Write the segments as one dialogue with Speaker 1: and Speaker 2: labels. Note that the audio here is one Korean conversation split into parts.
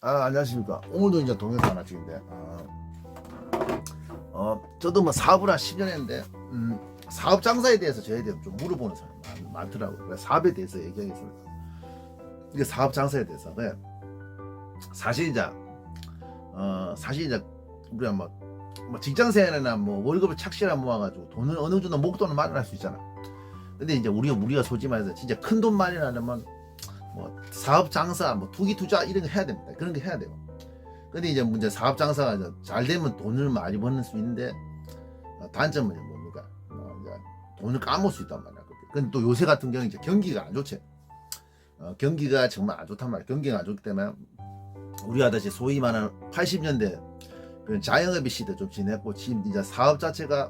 Speaker 1: 안녕하십니까. 오늘도 이제 동영상 하나 찍는데, 저도 뭐 사업을 한 10년 했는데, 사업 장사에 대해서 저에 대해 좀 물어보는 사람이 많더라고요. 그래서 사업에 대해서 얘기하겠습니다. 이게 사업 장사에 대해서. 네. 사실 이제, 우리가 뭐 직장생활이나 뭐 월급을 착실하게 모아가지고 돈을 어느 정도 목돈을 마련할 수 있잖아. 근데 이제 우리가 솔직히 말해서 진짜 큰 돈 마련하려면 뭐 사업 장사, 뭐 투기 투자 이런 거 해야 됩니다. 그런 거 해야 돼요. 근데 이제 문제 사업 장사가 이제 잘 되면 돈을 많이 버는 수 있는데 단점은 뭡니까? 이제 돈을 까먹을 수 있단 말이야. 근데 또 요새 같은 경우 이제 경기가 안 좋지. 경기가 정말 안 좋단 말이야. 경기가 안 좋기 때문에 우리가 다시 소위 말하는 80년대 그런 자영업의 시대 좀 지냈고 지금 이제 사업 자체가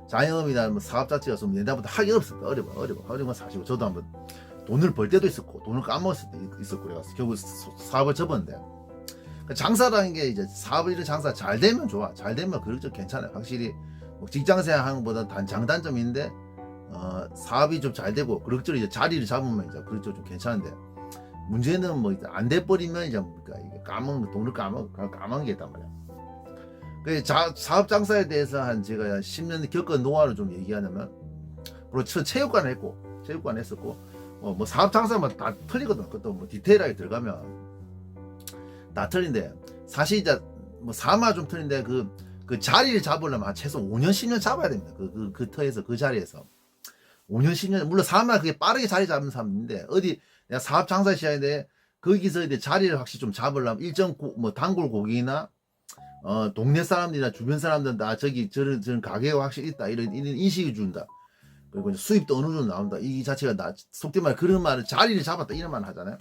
Speaker 1: 자영업이나 뭐 사업 자체가 좀 옛날보다 하기 어렵습니다. 어려운 건 사실이고 저도 한번 돈을 벌 때도 있었고 돈을 까먹었을 때도 있었고 그래서 결국 사업을 접었는데 장사라는 게 이제 사업을 이런 장사 잘 되면 좋아. 잘 되면 그렇죠. 괜찮아요. 확실히 뭐 직장생활 하는 것보다 장단점이 있는데 사업이 좀 잘 되고 그럭저럭 이제 자리를 잡으면 이제 그렇죠. 좀 괜찮은데 문제는 뭐 안 돼 버리면 이제 뭡니까 이게 돈을 까먹은 게 있단 말이야. 그 사업 장사에 대해서 한 제가 10년 겪은 노하우를 좀 얘기하냐면 물론 체육관 했었고 뭐 사업 장사만 다 틀리거든. 그것도 뭐 디테일하게 들어가면 다 틀린데 사실 이제 뭐 사마 좀 틀린데 그 자리를 잡으려면 한 최소 5년 10년 잡아야 됩니다. 그 터에서 그 자리에서 5년 10년 물론 사마 그게 빠르게 자리 잡는 사람인데 어디 내가 사업 장사 시작인데 거기서 이제 자리를 확실히 좀 잡으려면 일정 뭐 단골 고객이나 동네 사람들이나 주변 사람들은 다 저런 가게가 확실히 있다 이런 인식이 준다. 그리고 이제 수입도 어느 정도 나온다. 이 자체가 속된 말 그런 말을 자리를 잡았다 이런 말 하잖아요.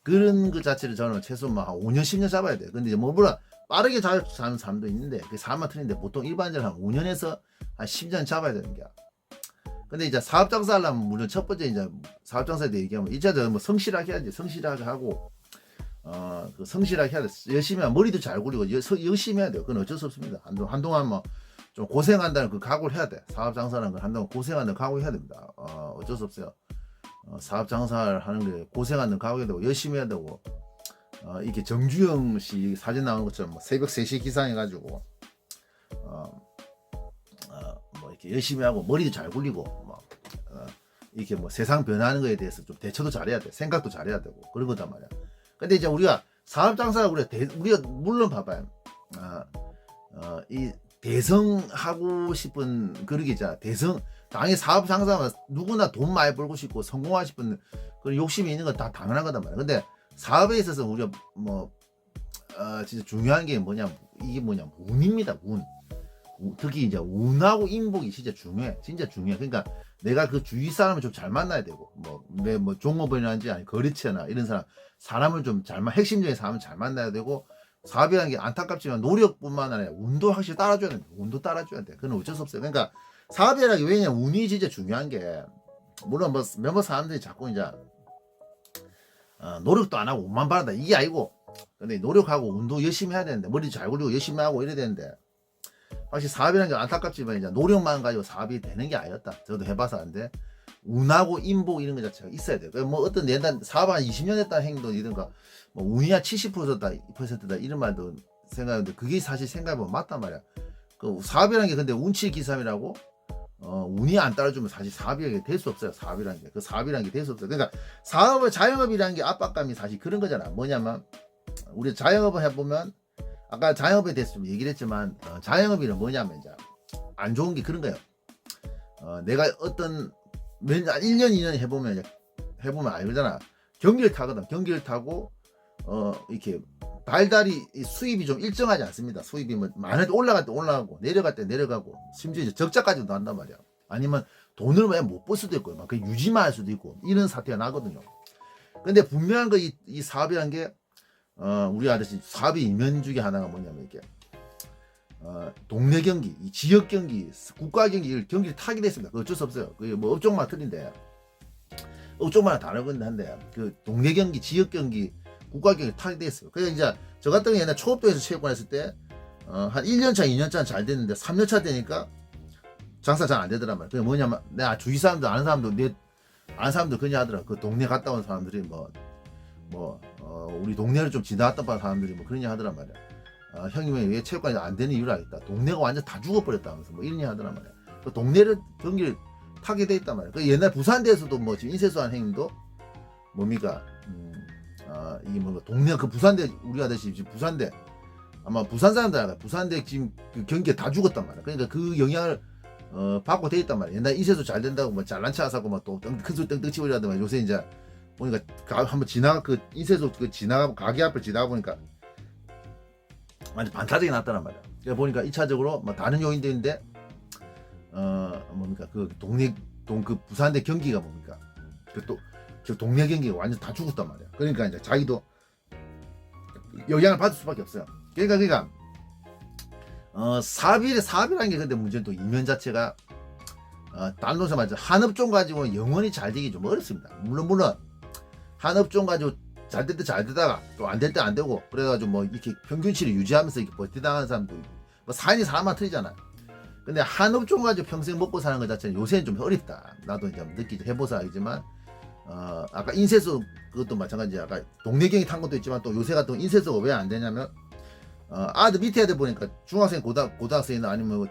Speaker 1: 그런 그 자체를 저는 최소 한 5년 10년 잡아야 돼. 근데 이제 뭐 물론 빠르게 잡는 사람도 있는데 그 사람만 틀린데 보통 일반적으로 한 5년에서 한 10년 잡아야 되는 거야. 근데 이제 사업 장사 하려면 물론 첫 번째 이제 사업 장사에 대해 얘기하면 이차적으로 뭐 성실하게 해야지. 성실하게 하고 그 성실하게 해야 돼. 열심히 하면 머리도 잘 굴리고 열심히 해야 돼요. 그건 어쩔 수 없습니다. 한동안 뭐 좀 고생한다는 그 각오를 해야 돼. 사업 장사라는 건 한동안 고생한다는 각오를 해야 됩니다. 어쩔 수 없어요. 사업 장사를 하는 게 고생하는 각오해야 되고 열심히 해야 되고 이렇게 정주영 씨 사진 나오는 것처럼 뭐 새벽 3시 기상해가지고 뭐 이렇게 열심히 하고 머리도 잘 굴리고 뭐 이렇게 뭐 세상 변하는 거에 대해서 좀 대처도 잘해야 돼. 생각도 잘해야 되고 그런 거단 말이야. 근데 이제 우리가 사업 장사를 우리가 물론 봐봐요. 이 대성하고 싶은 그런 게 있잖아. 당연히 사업 장사면 누구나 돈 많이 벌고 싶고 성공하고 싶은 그런 욕심이 있는 건 다 당연한 거단 말이야. 근데 사업에 있어서 우리가 뭐 진짜 중요한 게 이게 뭐냐 운입니다. 운. 특히 이제 운하고 인복이 진짜 중요해. 그러니까 내가 그 주위 사람을 좀 잘 만나야 되고 뭐 종업원이라든지 아니 거래처나 이런 사람을 좀 핵심적인 사람을 잘 만나야 되고 사업이라는 게 안타깝지만 노력뿐만 아니라 운도 확실히 따라줘야 돼. 그건 어쩔 수 없어요. 그러니까 사업이라는 게 왜냐면 운이 진짜 중요한 게 물론 뭐 몇몇 사람들이 자꾸 이제 노력도 안 하고 운만 바란다 이게 아니고 근데 노력하고 운도 열심히 해야 되는데 머리도 잘 굴리고 열심히 하고 이래야 되는데 확실히 사업이라는 게 안타깝지만 이제 노력만 가지고 사업이 되는 게 아니었다. 저도 해봐서 아는데 운하고 인복 이런 거 자체가 있어야 돼요. 뭐 어떤 옛날 사업 한 20년 했다는 행동이든가 뭐 운이 한 70%다 이런 말도 생각하는데 그게 사실 생각해보면 맞단 말이야. 그 사업이라는 게 근데 운칠기삼이라고 운이 안 따라주면 사실 사업이라는 게 될 수 없어요. 사업이라는 게 될 수 없어요. 그러니까 자영업이라는 게 압박감이 사실 그런 거잖아. 뭐냐면 우리 자영업을 해보면 아까 자영업에 대해서 좀 얘기를 했지만 자영업이란 뭐냐면 이제 안 좋은 게 그런 거예요. 내가 어떤 1년 2년 해보면 알잖아. 경기를 타고 이렇게 달달이 수입이 좀 일정하지 않습니다. 수입이 뭐 많을 때 올라갈 때 올라가고 내려갈 때 내려가고 심지어 이제 적자까지도 한단 말이야. 아니면 돈을 왜 못 벌 수도 있고 막 그 유지만 할 수도 있고 이런 사태가 나거든요. 근데 분명한 거 이 사업이라는 게 우리 아저씨 사업의 이면 중에 하나가 뭐냐면 이게 동네 경기, 이 지역 경기, 국가 경기를 타게 됐습니다. 그 어쩔 수 없어요. 그 뭐 업종마다 틀린데 업종마다 다르긴 한데 그 동네 경기, 지역 경기, 국가 경기 타게 됐어요. 그래서 이제 저 같은 경우 옛날 초업도에서 체육관 했을 때 한 1년차, 2년차는 잘 됐는데 3년차 되니까 장사 잘 안 되더란 말이야. 그게 뭐냐면 내가 주위 사람들 아는 사람들 그냥 하더라. 그 동네 갔다 온 사람들이 뭐 우리 동네를 좀 지나왔던 사람들이 뭐 그런 얘기 하더란 말이야. 형님이 왜 체육관이 안 되는 이유를 알겠다. 동네가 완전 다 죽어버렸다면서 뭐 이런 얘기 하더란 말이야. 그 동네를 경기를 타게 돼 있단 말이야. 그 옛날 부산대에서도 뭐 지금 인쇄소한 형님도 뭡니까? 이게 뭐 동네 그 부산대 우리가 아듯이 지금 부산대 아마 부산 사람들 알아. 부산대 지금 그 경기에 다 죽었단 말이야. 그러니까 그 영향을 받고 돼 있단 말이야. 옛날 인쇄소 잘 된다고 뭐 잘난 차 사고 뭐 또 큰 소리 떵떵 치고 이러더만 요새 이제 보니까 한번 지나가 그 인쇄소 그 지나가 가게 앞을 지나가 보니까 완전 반타작이 났다는 말이야. 그러니까 보니까 2차적으로 뭐 다른 요인들인데 뭡니까 그 그 부산대 경기가 뭡니까 그 동네 경기가 완전 다 죽었단 말이야. 그러니까 이제 자기도 영향을 받을 수밖에 없어요. 그러니까 사업이라는 게 근데 문제는 또 이면 자체가 다른 동사 말이죠. 한 업종 가지고 영원히 잘 되기 좀 어렵습니다. 물론 한 업종 가지고 잘 될 때 잘 되다가 또 안 될 때 안 되고 그래가지고 뭐 이렇게 평균치를 유지하면서 이렇게 버티당하는 사람도 있고 뭐 사인이 사람만 틀리잖아요. 근데 한 업종 가지고 평생 먹고 사는 것 자체는 요새는 좀 어렵다. 나도 이제 느끼지 해보사 알지만 아까 인쇄소 그것도 마찬가지야. 아까 동네 경기 탄 것도 있지만 또 요새 같은 인쇄소가 왜 안 되냐면 아들 밑에 애들 보니까 중학생 고등학생이나 아니면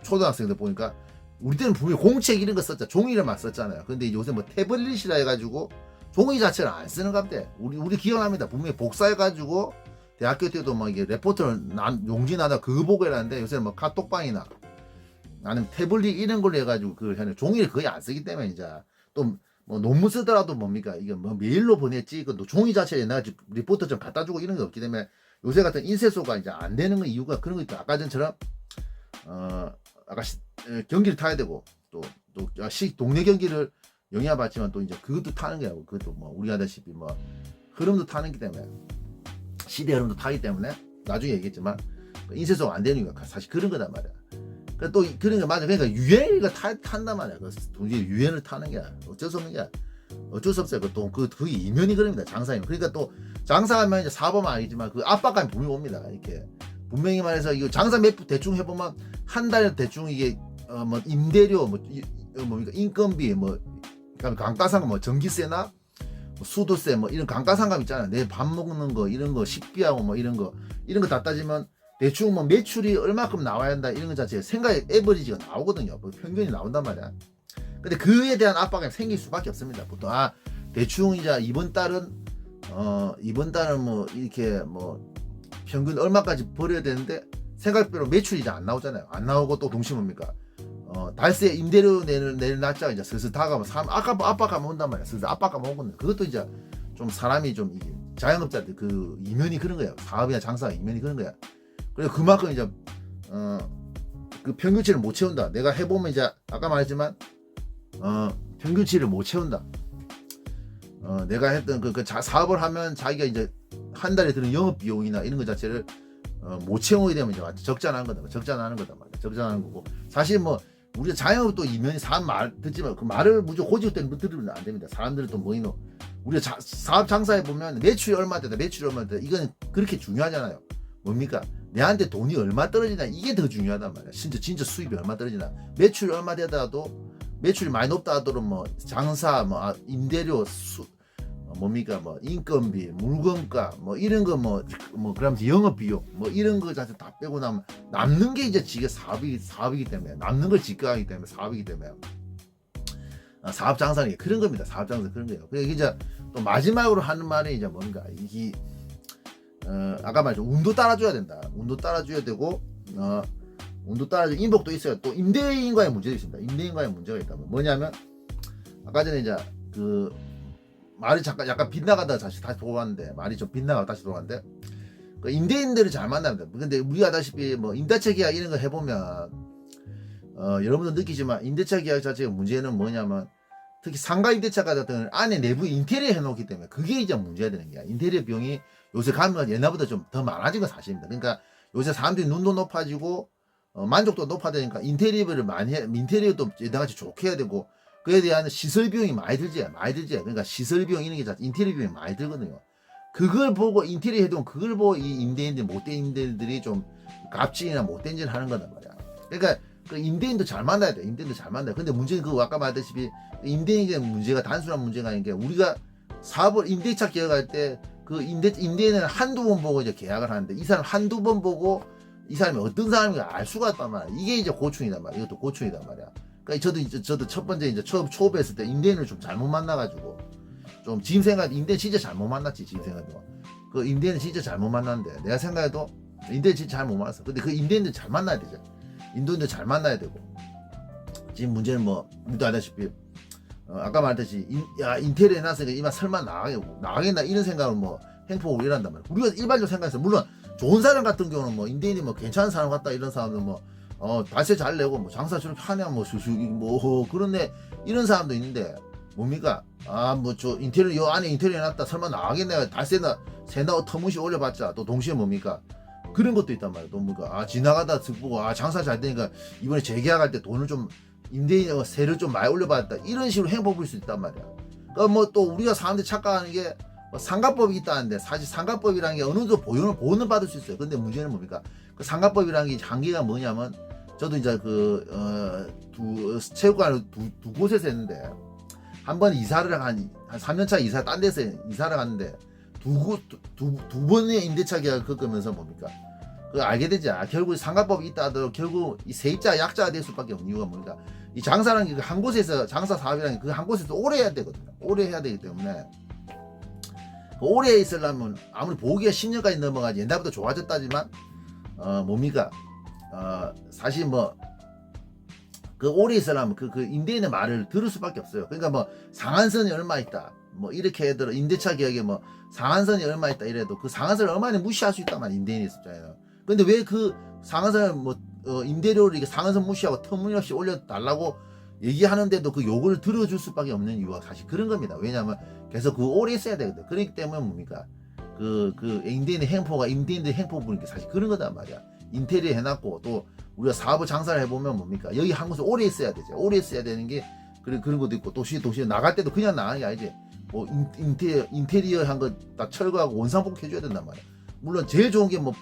Speaker 1: 초등학생들 보니까 우리 때는 분명히 공책 이런 거 썼잖아. 종이를만 썼잖아요. 근데 요새 뭐 태블릿이라 해가지고 종이 자체를 안 쓰는 갑대. 우리 기억납니다. 분명히 복사해가지고 대학교 때도 막 이게 레포트를 용지 나다 그거 보고 해놨는데 요새는 뭐 카톡방이나 아니면 태블릿 이런 걸로 해가지고 그 종이를 거의 안 쓰기 때문에 이제 또 뭐 논문 쓰더라도 뭡니까 이게 뭐 메일로 보냈지 그 종이 자체에 내가 리포트 좀 갖다 주고 이런 게 없기 때문에 요새 같은 인쇄소가 이제 안 되는 거 이유가 그런 거 있다. 아까 전처럼 아까 경기를 타야 되고 또 동네 경기를 영향받지만 또 이제 그것도 타는 거야. 그것도 뭐 우리 아다시피 뭐 흐름도 타는 기 때문에 시대 흐름도 타기 때문에 나중에 얘기했지만 인쇄소가 안 되는 이유가 사실 그런 거단 말이야. 그러니까 또 그런 거 맞아. 그러니까 유행을 탄단 말이야. 그 유행을 타는 게 어쩔 수 없는 게 어쩔 수 없어요. 그게 이면이 그럽니다. 장사이면. 그러니까 또 장사하면 이제 사범은 아니지만 그 압박감이 분명히 옵니다. 이렇게 분명히 말해서 이거 장사 몇 대충 해보면 한 달에 대충 이게 뭐 임대료 뭡니까 인건비 뭐 강가상각 뭐 전기세나 뭐 수도세 뭐 이런 강가상각 있잖아요. 내 밥 먹는 거 이런 거 식비하고 뭐 이런 거 다 따지면 대충 뭐 매출이 얼마큼 나와야 한다 이런 거 자체 생각에 에버리지가 나오거든요. 뭐 평균이 나온단 말이야. 근데 그에 대한 압박감이 생길 수밖에 없습니다. 보통 대충 이제 이번 달은 뭐 이렇게 뭐 평균 얼마까지 벌어야 되는데 생각대로 매출이 이제 안 나오잖아요. 안 나오고 또 동시에 뭡니까 달세 임대료 내는 날짜가 이제 슬슬 다가면 압박감 온단 말이야. 슬슬 압박감 오거든요. 그것도 이제 좀 사람이 좀 이게 자영업자들 그 이면이 그런 거야. 사업이나 장사 이면이 그런 거야. 그래서 그만큼 이제 그 평균치를 못 채운다. 내가 해보면 이제 아까 말했지만 평균치를 못 채운다. 내가 했던 사업을 하면 자기가 이제 한 달에 드는 영업 비용이나 이런 것 자체를 못 채우게 되면 이제 적자나는 거다. 적자나는 거다 말이야. 적자나는 거고 사실 뭐 우리가 자영업도 이면이 사람 말 듣지만 그 말을 무조건 고지고 때문에 들으면 안 됩니다. 사람들은 또 뭐이노 우리가 사업 장사해 보면 매출이 얼마 되다 이건 그렇게 중요하잖아요. 뭡니까 내한테 돈이 얼마 떨어지나 이게 더 중요하단 말이야. 진짜 수입이 얼마 떨어지나 매출이 얼마 되더라도 매출이 많이 높다 하더라도 뭐 장사 뭐 임대료 뭡니까 뭐 인건비 물건가 뭐 이런 거 뭐 그러면서 영업 비용 뭐 이런 거 자체 다 빼고 나면 남는 게 이제 지가 사업이기 때문에 남는 걸 지가하기 때문에 사업이기 때문에 사업 장사는 그런 겁니다. 사업 장사 그런 거예요. 그래서 이제 또 마지막으로 하는 말이 이제 뭔가 이게 아까 말했죠. 운도 따라줘야 된다. 운도 따라줘야 되고 운도 따라줘 인복도 있어요. 또 임대인과의 문제도 있습니다. 임대인과의 문제가 있다면 뭐냐면 아까 전에 이제 그 말이 잠깐 약간 빗나가다가 다시 돌아왔는데 말이 좀 빗나가다 다시 돌아왔는데 그 임대인들을 잘 만납니다. 근데 우리가 아다시피 뭐 임대차 계약 이런 거 해보면 여러분도 느끼지만 임대차 계약 자체의 문제는 뭐냐면 특히 상가 임대차 같은 경우는 안에 내부 인테리어 해놓기 때문에 그게 이제 문제가 되는 거야. 인테리어 비용이 요새 가면 옛날보다 좀 더 많아진 건 사실입니다. 그러니까 요새 사람들이 눈도 높아지고 만족도 높아지니까 인테리어를 많이 해. 인테리어도 예전같이 좋게 해야 되고 그에 대한 시설 비용이 많이 들지. 그러니까 시설 비용 이런 게 자체 인테리어 비용이 많이 들거든요. 그걸 보고 인테리어 해도 그걸 보고 이 임대인들 못된 임대인들이 좀 갑질이나 못된 짓을 하는 거단 말이야. 그러니까 그 임대인도 잘 만나야 돼. 임대인도 잘 만나야 돼. 근데 문제는 그 아까 말했다시피 임대인의 문제가 단순한 문제가 아닌 게 우리가 사업을 임대차 계약할 때 그 임대인은 한두 번 보고 이제 계약을 하는데 이 사람 한두 번 보고 이 사람이 어떤 사람인가 알 수가 없단 말이야. 이게 이제 고충이단 말이야. 이것도 고충이단 말이야. 그러니까 저도 첫 번째 이제 초업했을 때 임대인을 좀 잘못 만나가지고 좀 지금 생각 임대인 진짜 잘못 만났지. 지금 생각해도 그 임대인은 진짜 잘못 만났는데 내가 생각해도 임대인 진짜 잘못 만났어. 근데 그 임대인들 잘 만나야 되죠. 인도인들 잘 만나야 되고 지금 문제는 뭐 우리도 알다시피 아까 말했듯이 인테리어 해놨으니까 이만 설마 나가겠나 이런 생각을 뭐 행폭으로 일한단 말이야. 우리가 일반적으로 생각해서 물론 좋은 사람 같은 경우는 뭐 임대인이 뭐 괜찮은 사람 같다 이런 사람들 뭐 발세 잘 내고 뭐 장사 저렇게 하냐 뭐 그런데 이런 사람도 있는데 뭡니까 뭐 저 인테리어 요 안에 인테리어 해놨다 설마 나가겠네 달세나 세나 터무시 올려봤자 또 동시에 뭡니까 그런 것도 있단 말이야. 또 뭡니까 지나가다 듣고 장사 잘 되니까 이번에 재계약할 때 돈을 좀 임대인 세를 좀 많이 올려받았다 이런 식으로 행보 볼 수 있단 말이야. 그러니까 뭐 또 우리가 사람들이 착각하는 게 뭐 상가법이 있다는데 사실 상가법이라는 게 어느 정도 보호는 받을 수 있어요. 근데 문제는 뭡니까 그 상가법이라는 게 한계가 뭐냐면 저도 이제 체육관을 두 곳에서 했는데 한 번 이사를 한 3년차 이사 딴 데서 이사를 갔는데 두 번의 임대차 계약을 겪으면서 뭡니까 그 알게 되지. 결국 상가법이 있다 하더라도 결국 이 세입자 약자가 될 수밖에 없는 이유가 뭡니까 이 장사라는 게 한 곳에서 장사 사업이라는 게 그 한 곳에서 오래 해야 되거든요. 오래 해야 되기 때문에 오래 있으려면 아무리 보기가 10년까지 넘어가지 옛날부터 좋아졌다지만 뭡니까 사실 뭐 그 오래 있으려면 그 임대인의 말을 들을 수밖에 없어요. 그러니까 뭐 상한선이 얼마 있다 뭐 이렇게 해도 임대차 계약에 뭐 상한선이 얼마 있다 이래도 그 상한선을 얼마나 무시할 수 있다만 임대인이 있었잖아요. 근데 왜 그 상한선을 뭐 임대료를 이게 상한선 무시하고 터무니없이 올려달라고 얘기하는데도 그 요구를 들어줄 수밖에 없는 이유가 사실 그런 겁니다. 왜냐하면 계속 그 오래 있어야 되거든. 그렇기 때문에 뭡니까 그 임대인의 행포가 임대인들 행포 보니까 사실 그런 거단 말이야. 인테리어 해놨고 또 우리가 사업을 장사를 해보면 뭡니까 여기 한 곳에 오래 있어야 되죠. 오래 있어야 되는 게 그런 것도 있고 도시에 나갈 때도 그냥 나가는 게 아니지. 뭐 인테리어 한 거 다 철거하고 원상복 해줘야 된단 말이야. 물론 제일 좋은 게 뭐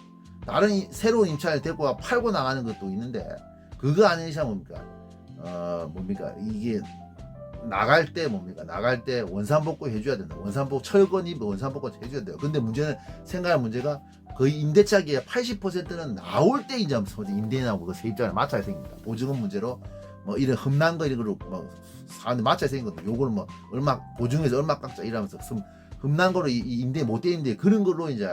Speaker 1: 다른 새로운 임차를 데리고 와 팔고 나가는 것도 있는데 그거 아닌 이상 뭡니까 이게 나갈 때 나갈 때 원상복구 해줘야 된다. 원상복 철거니 원상복구 해줘야 돼요. 근데 문제는 생각할 문제가 거의 임대차 계약 80%는 나올 때 이제 임대인하고 그 세입자를 맞춰야 생깁니다. 보증금 문제로 뭐 이런 흠난 거 이런 거로 뭐 사는데 맞춰야 생긴 것도 요걸 뭐 얼마 보증에서 얼마 깎자 이러면서 흠난 거로 이 임대 못돼 임대 그런 걸로 이제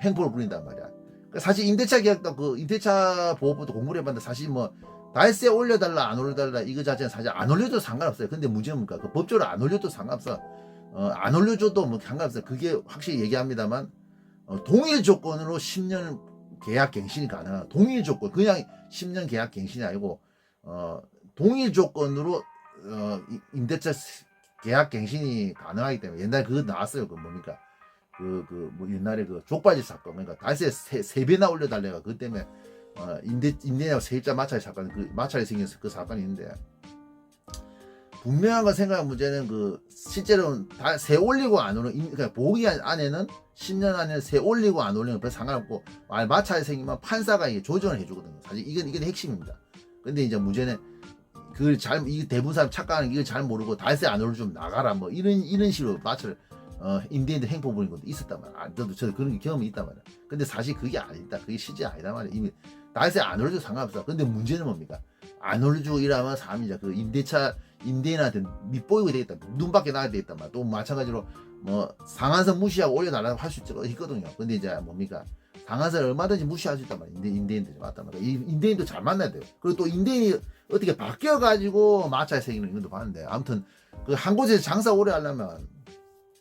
Speaker 1: 행포를 부린단 말이야. 그러니까 사실 임대차 계약도 그 임대차 보호법도 공부를 해봤는데 사실 뭐 달세 올려달라 안 올려달라 이거 자체는 사실 안 올려도 상관없어요. 근데 문제는 뭡니까 그 법적으로 안 올려도 상관없어. 안 올려줘도 뭐 상관없어요. 그게 확실히 얘기합니다만 동일 조건으로 10년 계약 갱신이 가능한 동일 조건 그냥 10년 계약 갱신이 아니고 동일 조건으로 임대차 계약 갱신이 가능하기 때문에 옛날에 그거 나왔어요. 그 뭡니까 뭐 옛날에 그 족발집 사건 그러니까 달세 세 배나 올려달래가 그 때문에 임대인하고 세입자 마찰 사건 그 마찰이 생겨서 그 사건이 있는데 분명한 건 생각한 문제는 그 실제로는 다 세 올리고 안 올리는 그러니까 보기 안에는 10년 안에 세 올리고 안 올리는 별 상관없고 마찰이 생기면 판사가 이게 조정을 해주거든요. 사실 이건 핵심입니다. 근데 이제 문제는 이게 대부분 사람 착각하는 이걸 잘 모르고 달세 안 올려 좀 나가라 뭐 이런 식으로 마찰을 임대인들 행포 부리는 것도 있었단 말이야. 저도 그런 경험이 있단 말이야. 근데 사실 그게 아니다. 그게 실제 아니다 말이야. 이미 달세 안 올려도 상관없어. 근데 문제는 뭡니까? 안 올려주고 이러면 사람이 이제 그 임대인한테 밑보이고 되겠다. 눈밖에 나야 되겠단 말이야. 또 마찬가지로 뭐 상한선 무시하고 올려달라고 할 수 있거든요. 근데 이제 뭡니까? 상한선을 얼마든지 무시할 수 있단 말이야. 임대인들이 맞단 말이야. 임대인도 잘 만나야 돼요. 그리고 또 임대인이 어떻게 바뀌어가지고 마찰이 생기는 이것도 봤는데 아무튼 그 한 곳에서 장사 오래 하려면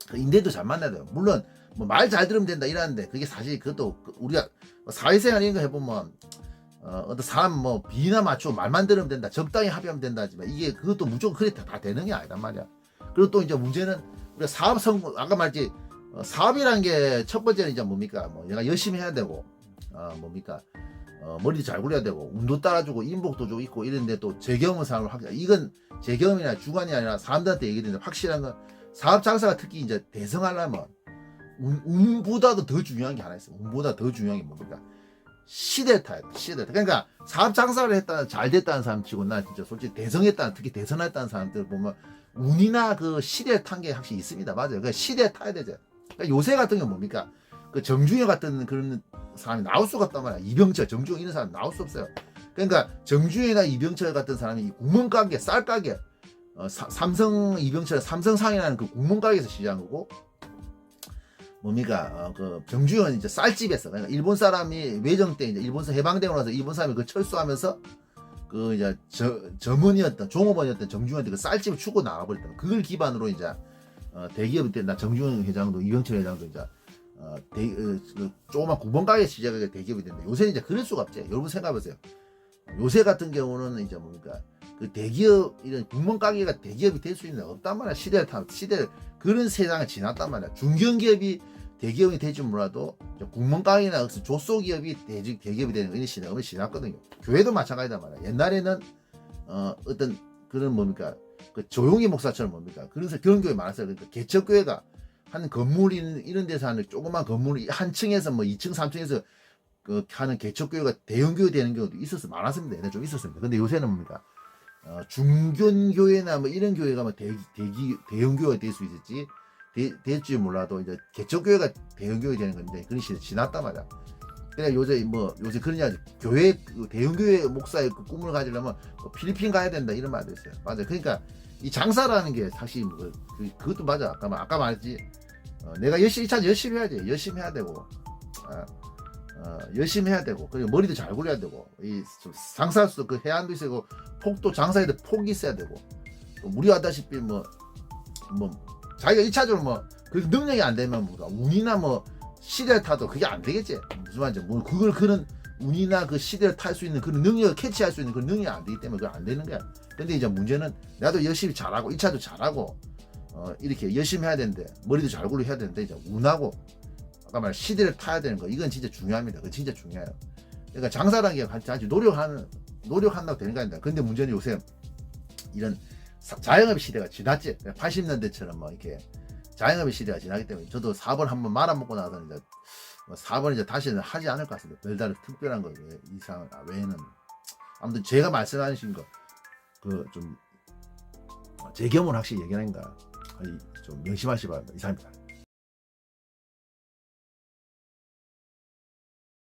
Speaker 1: 그 임대인도 잘 만나야 돼요. 물론 뭐 말 잘 들으면 된다 이러는데 그게 사실 그것도 우리가 사회생활 이런 거 해보면 어떤 사람 뭐 비나 맞추고 말만 들으면 된다 적당히 합의하면 된다 하지만 이게 그것도 무조건 그렇게 다 되는 게 아니란 말이야. 그리고 또 이제 문제는 우리가 사업 성공 아까 말했지 사업이라는 게 첫 번째는 이제 뭡니까 뭐 내가 열심히 해야 되고 뭡니까 머리도 잘 굴려야 되고 운도 따라주고 인복도 좀 있고 이런데 또 제 경험을 사람을 이건 제 경험이나 주관이 아니라 사람들한테 얘기되는데 확실한 건 사업 장사가 특히 이제 대성하려면 운보다도 더 중요한 게 하나 있어. 운보다 더 중요한 게 뭡니까? 시대 타야 돼. 시대 타. 그러니까 사업 장사를 했다 잘 됐다는 사람 치고 나 진짜 솔직히 대성했다 특히 대선했다는 사람들 보면 운이나 그 시대 탄 게 확실히 있습니다. 맞아요. 그러니까 시대 타야 되죠. 그러니까 요새 같은 경우 뭡니까? 그 정중현 같은 그런 사람이 나올 수가 없단 말이야. 이병철, 정중현 이런 사람 나올 수 없어요. 그러니까 정중현이나 이병철 같은 사람이 구멍가게, 쌀가게, 삼성 이병철 삼성상이라는 그 구멍가게에서 시작한 거고, 뭡니까? 그 정중현 이제 쌀집에서, 그러니까 일본 사람이 외정 때 이제 일본서 해방되고 나서 일본 사람이 그 철수하면서 그 이제 점원이었던 종업원이었던 정중현한테 그 쌀집을 주고 나가버렸다. 그걸 기반으로 이제 대기업이 때나 정중현 회장도 이병철 회장도 이제 그 조그만 구멍가게 시작하게 대기업이 된다. 요새는 이제 그럴 수가 없지. 여러분 생각해보세요. 요새 같은 경우는 이제 뭡니까? 그 대기업 이런 구멍가게가 대기업이 될 수 있는 없단 말이야. 시대 그런 세상을 지났단 말이야. 중견기업이 대기업이 될지 몰라도 구멍가게나 조소기업이 대기업이 되는 이런 시대가 지났거든요. 교회도 마찬가지단 말이야. 옛날에는 어떤 그런 뭡니까? 그 조용히 목사처럼 뭡니까? 그런 교회 많았어요. 그러니까 개척교회가 한 건물 이런 데서 하는 조그만 건물 한 층에서 뭐 2층 3층에서 그 하는 개척교회가 대형교회 되는 경우도 많았습니다. 옛날에 좀 있었습니다. 근데 요새는 뭡니까? 중견교회나 뭐 이런 교회가 뭐 대형교회가 될 수 있을지 될지 몰라도 이제 개척교회가 대형교회 되는 건데 그런 시대 지났단 말이야. 그래 요새 그러냐 교회 대형교회 목사의 그 꿈을 가지려면 필리핀 가야 된다 이런 말도 있어요. 맞아요. 그러니까 이 장사라는 게 사실 그것도 맞아. 아까 말했지. 내가 열심히 해야지. 열심히 해야 되고. 열심히 해야 되고, 그리고 머리도 잘 굴려야 되고, 장사할 수도 그 해안도 있고, 폭도 장사해야 돼, 폭이 있어야 되고, 우리 하다시피 자기가 1차적으로 그 능력이 안 되면 운이나 시대를 타도 그게 안 되겠지. 무슨 말인지, 그걸 그런 운이나 그 시대를 탈 수 있는 그런 능력을 캐치할 수 있는 그런 능력이 안 되기 때문에 그게 안 되는 거야. 근데 이제 문제는 나도 열심히 잘하고, 1차도 잘하고, 이렇게 열심히 해야 되는데, 머리도 잘 굴려 해야 되는데, 이제 운하고, 아까 말 시대를 타야 되는 거 이건 진짜 중요합니다. 그건 진짜 중요해요. 그러니까 장사라는 게 같이 노력한다고 되는 거 아닙니다. 근데 문제는 요새 이런 자영업 시대가 지났지. 80년대처럼 이렇게 자영업의 시대가 지나기 때문에 저도 4번 한번 말아먹고 나서 이제 4번 이제 다시는 하지 않을 것 같습니다. 별다른 특별한 거 이상 외에는 아무튼 제가 말씀하신 거 그 좀 제 경험을 확실히 얘기하니까 좀 명심하시 바랍니다. 이상입니다.